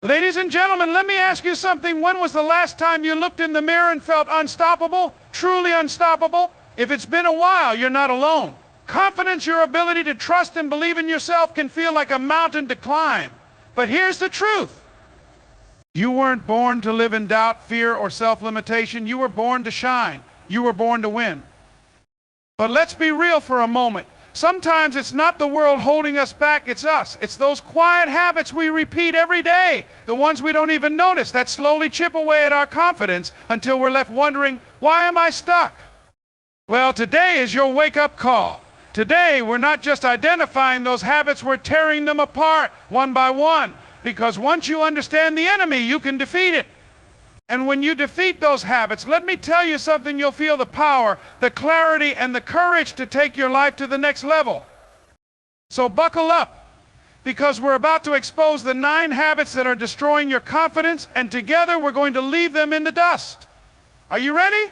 Ladies and gentlemen, let me ask you something. When was the last time you looked in the mirror and felt unstoppable? Truly unstoppable? If it's been a while, you're not alone. Confidence, your ability to trust and believe in yourself, can feel like a mountain to climb. But here's the truth. You weren't born to live in doubt, fear, or self-limitation. You were born to shine. You were born to win. But let's be real for a moment. Sometimes it's not the world holding us back, it's us. It's those quiet habits we repeat every day, the ones we don't even notice, that slowly chip away at our confidence until we're left wondering, why am I stuck? Well, today is your wake-up call. Today, we're not just identifying those habits, we're tearing them apart one by one. Because once you understand the enemy, you can defeat it. And when you defeat those habits, let me tell you something, you'll feel the power, the clarity, and the courage to take your life to the next level. So buckle up, because we're about to expose the 9 habits that are destroying your confidence, and together we're going to leave them in the dust. Are you ready?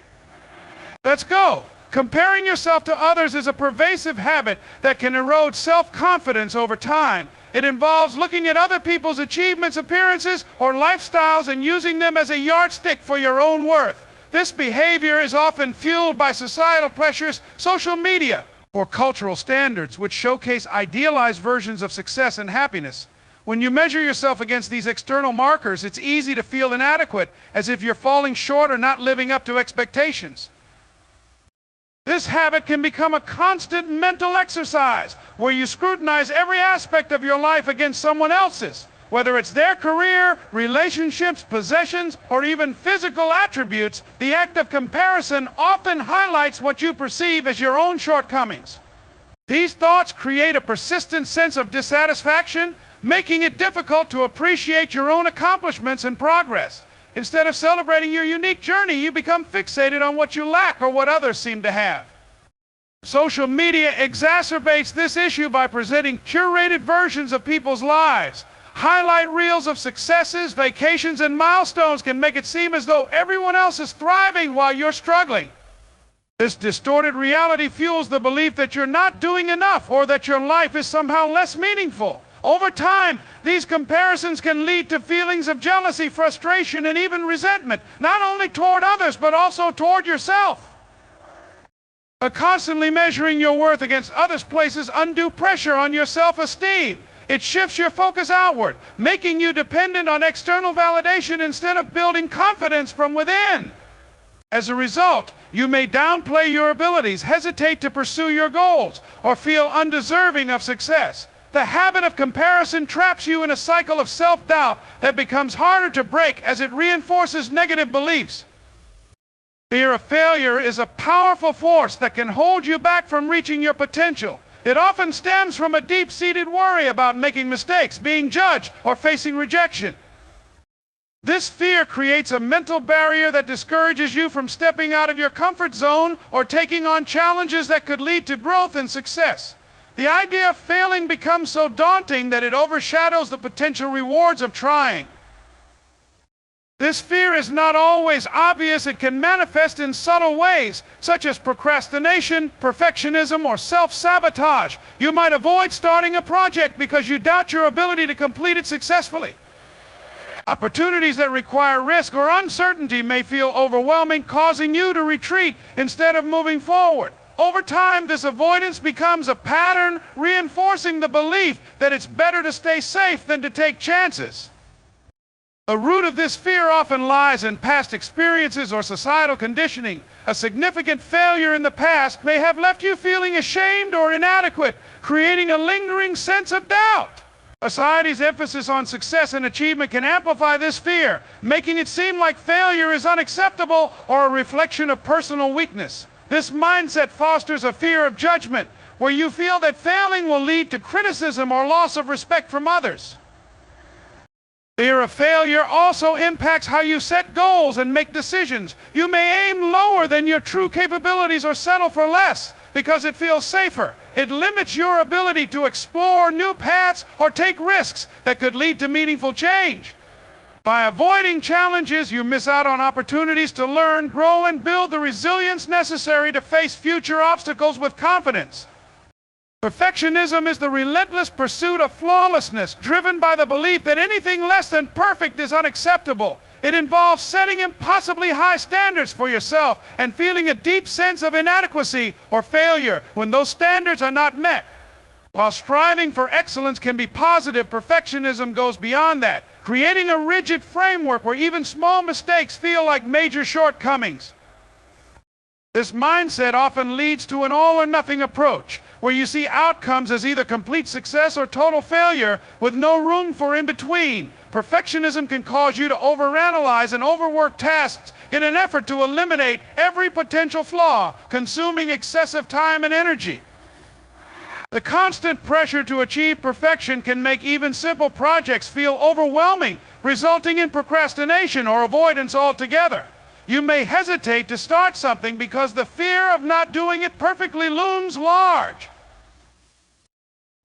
Let's go. Comparing yourself to others is a pervasive habit that can erode self-confidence over time. It involves looking at other people's achievements, appearances, or lifestyles and using them as a yardstick for your own worth. This behavior is often fueled by societal pressures, social media, or cultural standards, which showcase idealized versions of success and happiness. When you measure yourself against these external markers, it's easy to feel inadequate, as if you're falling short or not living up to expectations. This habit can become a constant mental exercise where you scrutinize every aspect of your life against someone else's, whether it's their career, relationships, possessions, or even physical attributes. The act of comparison often highlights what you perceive as your own shortcomings. These thoughts create a persistent sense of dissatisfaction, making it difficult to appreciate your own accomplishments and progress. Instead of celebrating your unique journey, you become fixated on what you lack or what others seem to have. Social media exacerbates this issue by presenting curated versions of people's lives. Highlight reels of successes, vacations, and milestones can make it seem as though everyone else is thriving while you're struggling. This distorted reality fuels the belief that you're not doing enough or that your life is somehow less meaningful. Over time, these comparisons can lead to feelings of jealousy, frustration, and even resentment, not only toward others, but also toward yourself. Constantly measuring your worth against others places undue pressure on your self-esteem. It shifts your focus outward, making you dependent on external validation instead of building confidence from within. As a result, you may downplay your abilities, hesitate to pursue your goals, or feel undeserving of success. The habit of comparison traps you in a cycle of self-doubt that becomes harder to break as it reinforces negative beliefs. Fear of failure is a powerful force that can hold you back from reaching your potential. It often stems from a deep-seated worry about making mistakes, being judged, or facing rejection. This fear creates a mental barrier that discourages you from stepping out of your comfort zone or taking on challenges that could lead to growth and success. The idea of failing becomes so daunting that it overshadows the potential rewards of trying. This fear is not always obvious. It can manifest in subtle ways, such as procrastination, perfectionism, or self-sabotage. You might avoid starting a project because you doubt your ability to complete it successfully. Opportunities that require risk or uncertainty may feel overwhelming, causing you to retreat instead of moving forward. Over time, this avoidance becomes a pattern, reinforcing the belief that it's better to stay safe than to take chances. The root of this fear often lies in past experiences or societal conditioning. A significant failure in the past may have left you feeling ashamed or inadequate, creating a lingering sense of doubt. Society's emphasis on success and achievement can amplify this fear, making it seem like failure is unacceptable or a reflection of personal weakness. This mindset fosters a fear of judgment, where you feel that failing will lead to criticism or loss of respect from others. Fear of failure also impacts how you set goals and make decisions. You may aim lower than your true capabilities or settle for less because it feels safer. It limits your ability to explore new paths or take risks that could lead to meaningful change. By avoiding challenges, you miss out on opportunities to learn, grow, and build the resilience necessary to face future obstacles with confidence. Perfectionism is the relentless pursuit of flawlessness, driven by the belief that anything less than perfect is unacceptable. It involves setting impossibly high standards for yourself and feeling a deep sense of inadequacy or failure when those standards are not met. While striving for excellence can be positive, perfectionism goes beyond that, creating a rigid framework where even small mistakes feel like major shortcomings. This mindset often leads to an all-or-nothing approach, where you see outcomes as either complete success or total failure, with no room for in-between. Perfectionism can cause you to overanalyze and overwork tasks in an effort to eliminate every potential flaw, consuming excessive time and energy. The constant pressure to achieve perfection can make even simple projects feel overwhelming, resulting in procrastination or avoidance altogether. You may hesitate to start something because the fear of not doing it perfectly looms large.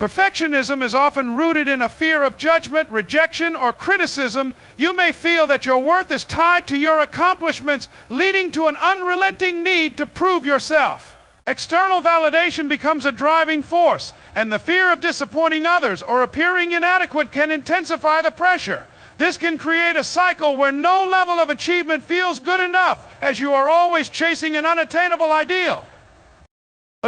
Perfectionism is often rooted in a fear of judgment, rejection, or criticism. You may feel that your worth is tied to your accomplishments, leading to an unrelenting need to prove yourself. External validation becomes a driving force, and the fear of disappointing others or appearing inadequate can intensify the pressure. This can create a cycle where no level of achievement feels good enough, as you are always chasing an unattainable ideal.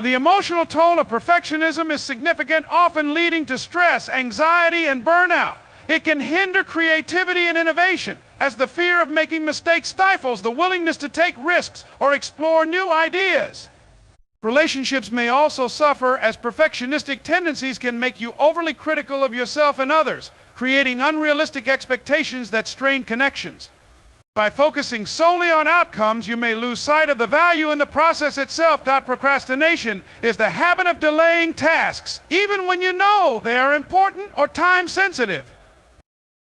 The emotional toll of perfectionism is significant, often leading to stress, anxiety, and burnout. It can hinder creativity and innovation, as the fear of making mistakes stifles the willingness to take risks or explore new ideas. Relationships may also suffer, as perfectionistic tendencies can make you overly critical of yourself and others, creating unrealistic expectations that strain connections. By focusing solely on outcomes, you may lose sight of the value in the process itself. Procrastination is the habit of delaying tasks, even when you know they are important or time-sensitive.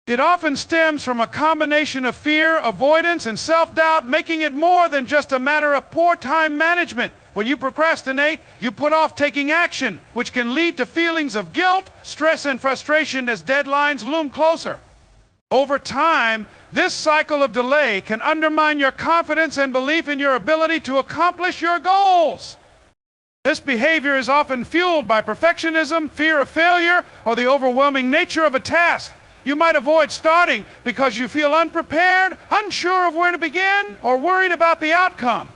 It often stems from a combination of fear, avoidance, and self-doubt, making it more than just a matter of poor time management. When you procrastinate, you put off taking action, which can lead to feelings of guilt, stress, and frustration as deadlines loom closer. Over time, this cycle of delay can undermine your confidence and belief in your ability to accomplish your goals. This behavior is often fueled by perfectionism, fear of failure, or the overwhelming nature of a task. You might avoid starting because you feel unprepared, unsure of where to begin, or worried about the outcome.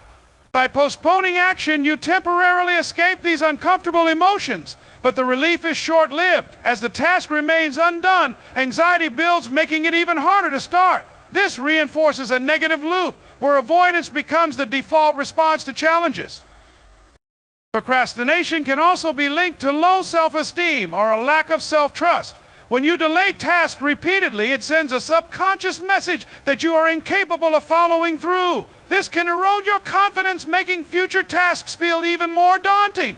By postponing action, you temporarily escape these uncomfortable emotions, but the relief is short-lived. As the task remains undone, anxiety builds, making it even harder to start. This reinforces a negative loop, where avoidance becomes the default response to challenges. Procrastination can also be linked to low self-esteem or a lack of self-trust. When you delay tasks repeatedly, it sends a subconscious message that you are incapable of following through. This can erode your confidence, making future tasks feel even more daunting.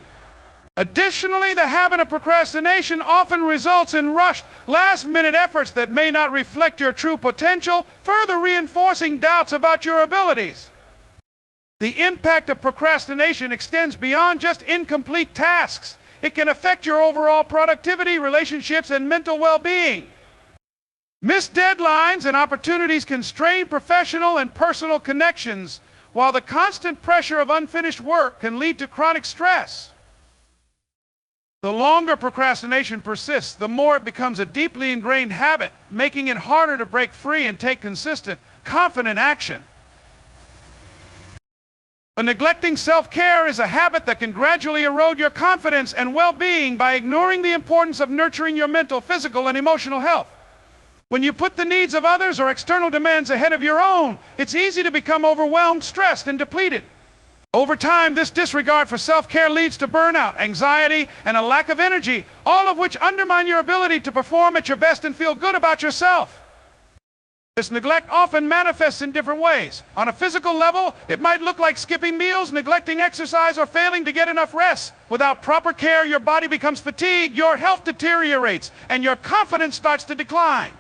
Additionally, the habit of procrastination often results in rushed, last-minute efforts that may not reflect your true potential, further reinforcing doubts about your abilities. The impact of procrastination extends beyond just incomplete tasks. It can affect your overall productivity, relationships, and mental well-being. Missed deadlines and opportunities can strain professional and personal connections, while the constant pressure of unfinished work can lead to chronic stress. The longer procrastination persists, the more it becomes a deeply ingrained habit, making it harder to break free and take consistent, confident action. Neglecting self-care is a habit that can gradually erode your confidence and well-being by ignoring the importance of nurturing your mental, physical, and emotional health. When you put the needs of others or external demands ahead of your own, it's easy to become overwhelmed, stressed, and depleted. Over time, this disregard for self-care leads to burnout, anxiety, and a lack of energy, all of which undermine your ability to perform at your best and feel good about yourself. This neglect often manifests in different ways. On a physical level, it might look like skipping meals, neglecting exercise, or failing to get enough rest. Without proper care, your body becomes fatigued, your health deteriorates, and your confidence starts to decline.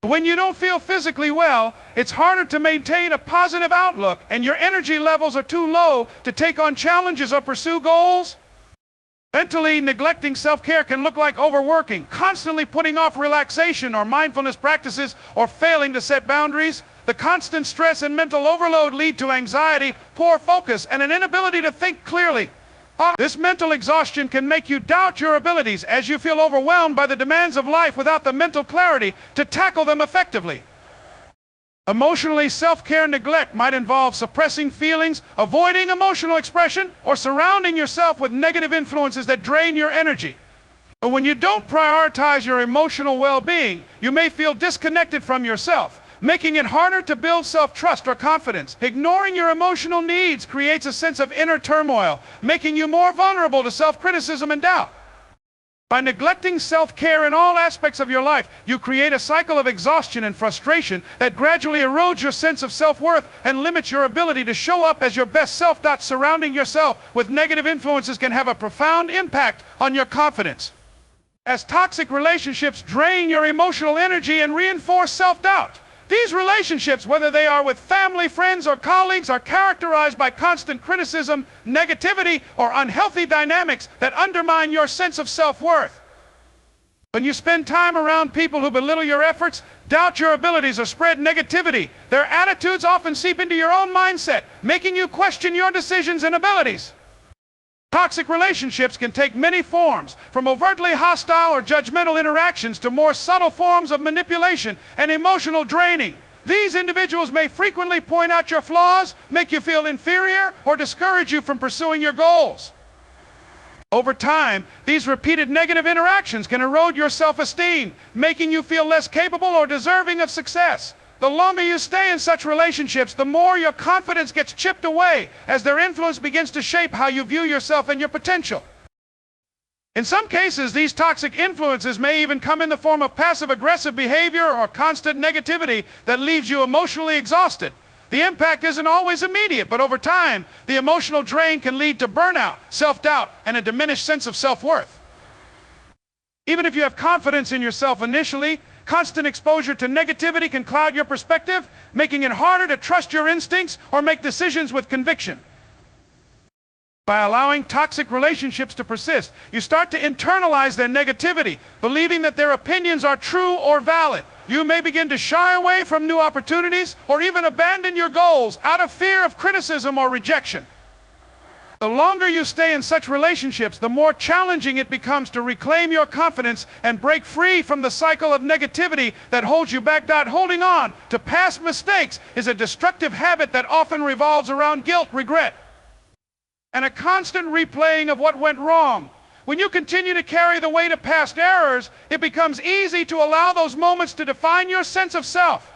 When you don't feel physically well, it's harder to maintain a positive outlook, and your energy levels are too low to take on challenges or pursue goals. Mentally, neglecting self-care can look like overworking, constantly putting off relaxation or mindfulness practices, or failing to set boundaries. The constant stress and mental overload lead to anxiety, poor focus, and an inability to think clearly. This mental exhaustion can make you doubt your abilities as you feel overwhelmed by the demands of life without the mental clarity to tackle them effectively. Emotionally, self-care neglect might involve suppressing feelings, avoiding emotional expression, or surrounding yourself with negative influences that drain your energy. But when you don't prioritize your emotional well-being, you may feel disconnected from yourself, making it harder to build self-trust or confidence. Ignoring your emotional needs creates a sense of inner turmoil, making you more vulnerable to self-criticism and doubt. By neglecting self-care in all aspects of your life, you create a cycle of exhaustion and frustration that gradually erodes your sense of self-worth and limits your ability to show up as your best self. Surrounding yourself with negative influences can have a profound impact on your confidence, as toxic relationships drain your emotional energy and reinforce self-doubt. These relationships, whether they are with family, friends, or colleagues, are characterized by constant criticism, negativity, or unhealthy dynamics that undermine your sense of self-worth. When you spend time around people who belittle your efforts, doubt your abilities, or spread negativity, their attitudes often seep into your own mindset, making you question your decisions and abilities. Toxic relationships can take many forms, from overtly hostile or judgmental interactions to more subtle forms of manipulation and emotional draining. These individuals may frequently point out your flaws, make you feel inferior, or discourage you from pursuing your goals. Over time, these repeated negative interactions can erode your self-esteem, making you feel less capable or deserving of success. The longer you stay in such relationships, the more your confidence gets chipped away as their influence begins to shape how you view yourself and your potential. In some cases, these toxic influences may even come in the form of passive-aggressive behavior or constant negativity that leaves you emotionally exhausted. The impact isn't always immediate, but over time, the emotional drain can lead to burnout, self-doubt, and a diminished sense of self-worth. Even if you have confidence in yourself initially, constant exposure to negativity can cloud your perspective, making it harder to trust your instincts or make decisions with conviction. By allowing toxic relationships to persist, you start to internalize their negativity, believing that their opinions are true or valid. You may begin to shy away from new opportunities or even abandon your goals out of fear of criticism or rejection. The longer you stay in such relationships, the more challenging it becomes to reclaim your confidence and break free from the cycle of negativity that holds you back. Holding on to past mistakes is a destructive habit that often revolves around guilt, regret, and a constant replaying of what went wrong. When you continue to carry the weight of past errors, it becomes easy to allow those moments to define your sense of self.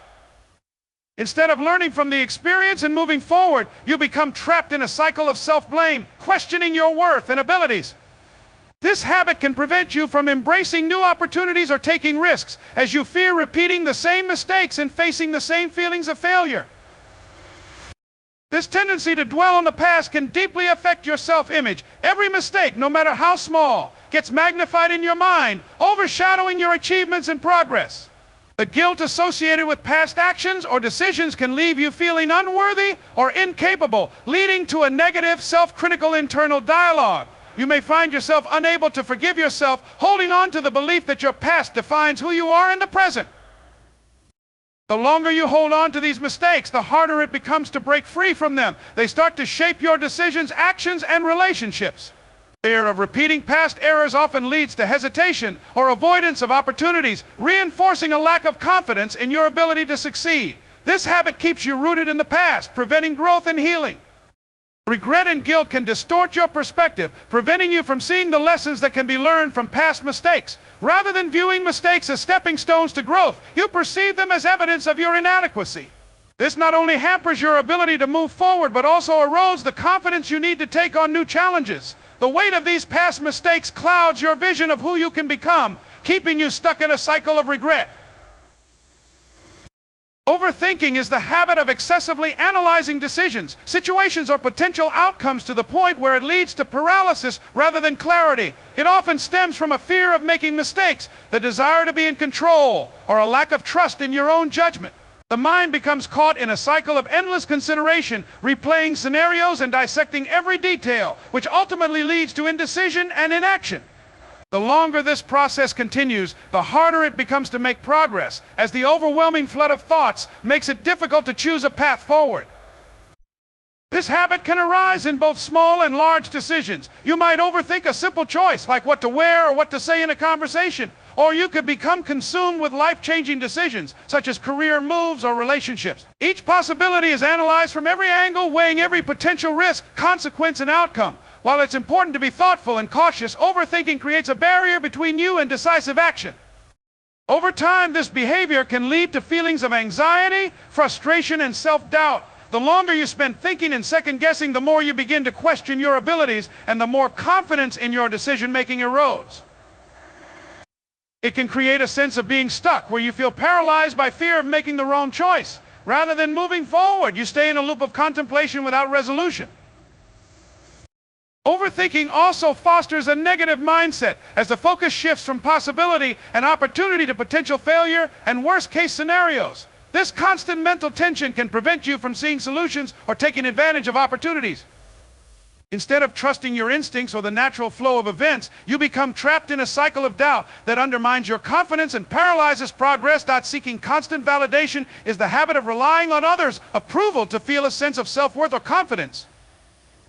Instead of learning from the experience and moving forward, you become trapped in a cycle of self-blame, questioning your worth and abilities. This habit can prevent you from embracing new opportunities or taking risks, as you fear repeating the same mistakes and facing the same feelings of failure. This tendency to dwell on the past can deeply affect your self-image. Every mistake, no matter how small, gets magnified in your mind, overshadowing your achievements and progress. The guilt associated with past actions or decisions can leave you feeling unworthy or incapable, leading to a negative, self-critical internal dialogue. You may find yourself unable to forgive yourself, holding on to the belief that your past defines who you are in the present. The longer you hold on to these mistakes, the harder it becomes to break free from them. They start to shape your decisions, actions, and relationships. Fear of repeating past errors often leads to hesitation or avoidance of opportunities, reinforcing a lack of confidence in your ability to succeed. This habit keeps you rooted in the past, preventing growth and healing. Regret and guilt can distort your perspective, preventing you from seeing the lessons that can be learned from past mistakes. Rather than viewing mistakes as stepping stones to growth, you perceive them as evidence of your inadequacy. This not only hampers your ability to move forward, but also erodes the confidence you need to take on new challenges. The weight of these past mistakes clouds your vision of who you can become, keeping you stuck in a cycle of regret. Overthinking is the habit of excessively analyzing decisions, situations, or potential outcomes to the point where it leads to paralysis rather than clarity. It often stems from a fear of making mistakes, the desire to be in control, or a lack of trust in your own judgment. The mind becomes caught in a cycle of endless consideration, replaying scenarios and dissecting every detail, which ultimately leads to indecision and inaction. The longer this process continues, the harder it becomes to make progress, as the overwhelming flood of thoughts makes it difficult to choose a path forward. This habit can arise in both small and large decisions. You might overthink a simple choice, like what to wear or what to say in a conversation. Or you could become consumed with life-changing decisions, such as career moves or relationships. Each possibility is analyzed from every angle, weighing every potential risk, consequence, and outcome. While it's important to be thoughtful and cautious, overthinking creates a barrier between you and decisive action. Over time, this behavior can lead to feelings of anxiety, frustration, and self-doubt. The longer you spend thinking and second-guessing, the more you begin to question your abilities, and the more confidence in your decision-making erodes. It can create a sense of being stuck, where you feel paralyzed by fear of making the wrong choice. Rather than moving forward, you stay in a loop of contemplation without resolution. Overthinking also fosters a negative mindset, as the focus shifts from possibility and opportunity to potential failure and worst-case scenarios. This constant mental tension can prevent you from seeing solutions or taking advantage of opportunities. Instead of trusting your instincts or the natural flow of events, you become trapped in a cycle of doubt that undermines your confidence and paralyzes progress. Seeking constant validation is the habit of relying on others' approval to feel a sense of self-worth or confidence.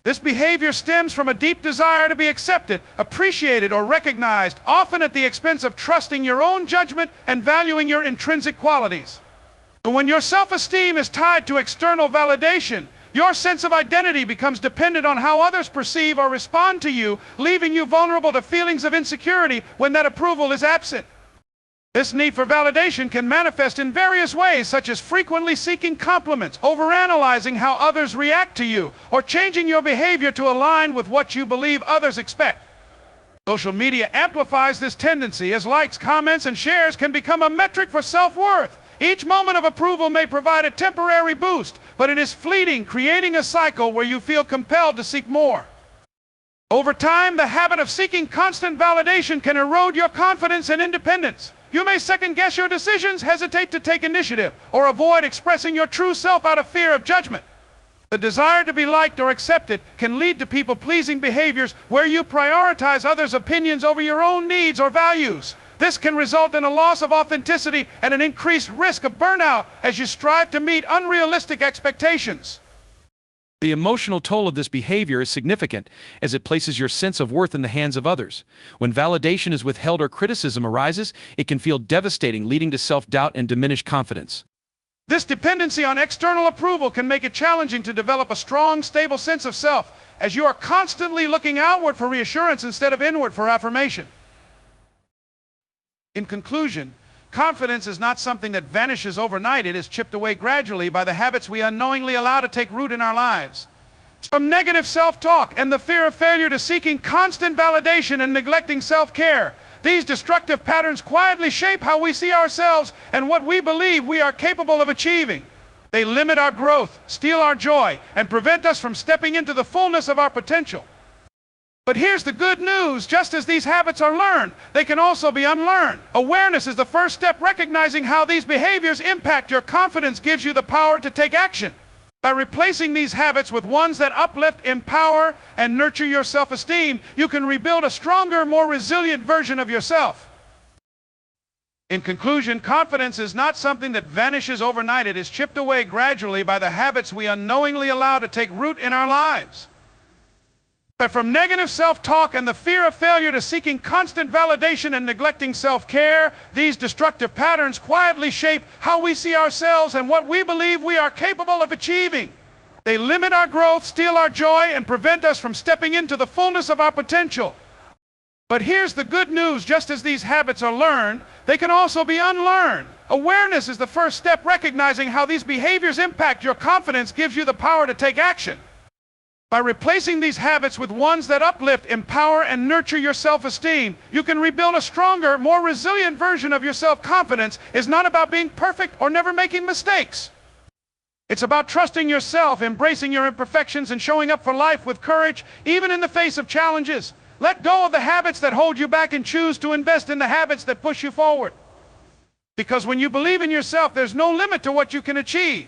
This behavior stems from a deep desire to be accepted, appreciated, or recognized, often at the expense of trusting your own judgment and valuing your intrinsic qualities. But when your self-esteem is tied to external validation, your sense of identity becomes dependent on how others perceive or respond to you, leaving you vulnerable to feelings of insecurity when that approval is absent. This need for validation can manifest in various ways, such as frequently seeking compliments, overanalyzing how others react to you, or changing your behavior to align with what you believe others expect. Social media amplifies this tendency, as likes, comments, and shares can become a metric for self-worth. Each moment of approval may provide a temporary boost, but it is fleeting, creating a cycle where you feel compelled to seek more. Over time, the habit of seeking constant validation can erode your confidence and independence. You may second-guess your decisions, hesitate to take initiative, or avoid expressing your true self out of fear of judgment. The desire to be liked or accepted can lead to people-pleasing behaviors where you prioritize others' opinions over your own needs or values. This can result in a loss of authenticity and an increased risk of burnout as you strive to meet unrealistic expectations. The emotional toll of this behavior is significant, as it places your sense of worth in the hands of others. When validation is withheld or criticism arises, it can feel devastating, leading to self-doubt and diminished confidence. This dependency on external approval can make it challenging to develop a strong, stable sense of self, as you are constantly looking outward for reassurance instead of inward for affirmation. In conclusion, confidence is not something that vanishes overnight. It is chipped away gradually by the habits we unknowingly allow to take root in our lives. From negative self-talk and the fear of failure to seeking constant validation and neglecting self-care, these destructive patterns quietly shape how we see ourselves and what we believe we are capable of achieving. They limit our growth, steal our joy, and prevent us from stepping into the fullness of our potential. But here's the good news: just as these habits are learned, they can also be unlearned. Awareness is the first step. Recognizing how these behaviors impact your confidence gives you the power to take action. By replacing these habits with ones that uplift, empower, and nurture your self-esteem, you can rebuild a stronger, more resilient version of yourself. In conclusion, confidence is not something that vanishes overnight. It is chipped away gradually by the habits we unknowingly allow to take root in our lives. But from negative self-talk and the fear of failure to seeking constant validation and neglecting self-care, these destructive patterns quietly shape how we see ourselves and what we believe we are capable of achieving. They limit our growth, steal our joy, and prevent us from stepping into the fullness of our potential. But here's the good news: just as these habits are learned, they can also be unlearned. Awareness is the first step. Recognizing how these behaviors impact your confidence gives you the power to take action. By replacing these habits with ones that uplift, empower, and nurture your self-esteem, you can rebuild a stronger, more resilient version of yourself. Confidence is not about being perfect or never making mistakes. It's about trusting yourself, embracing your imperfections, and showing up for life with courage, even in the face of challenges. Let go of the habits that hold you back and choose to invest in the habits that push you forward. Because when you believe in yourself, there's no limit to what you can achieve.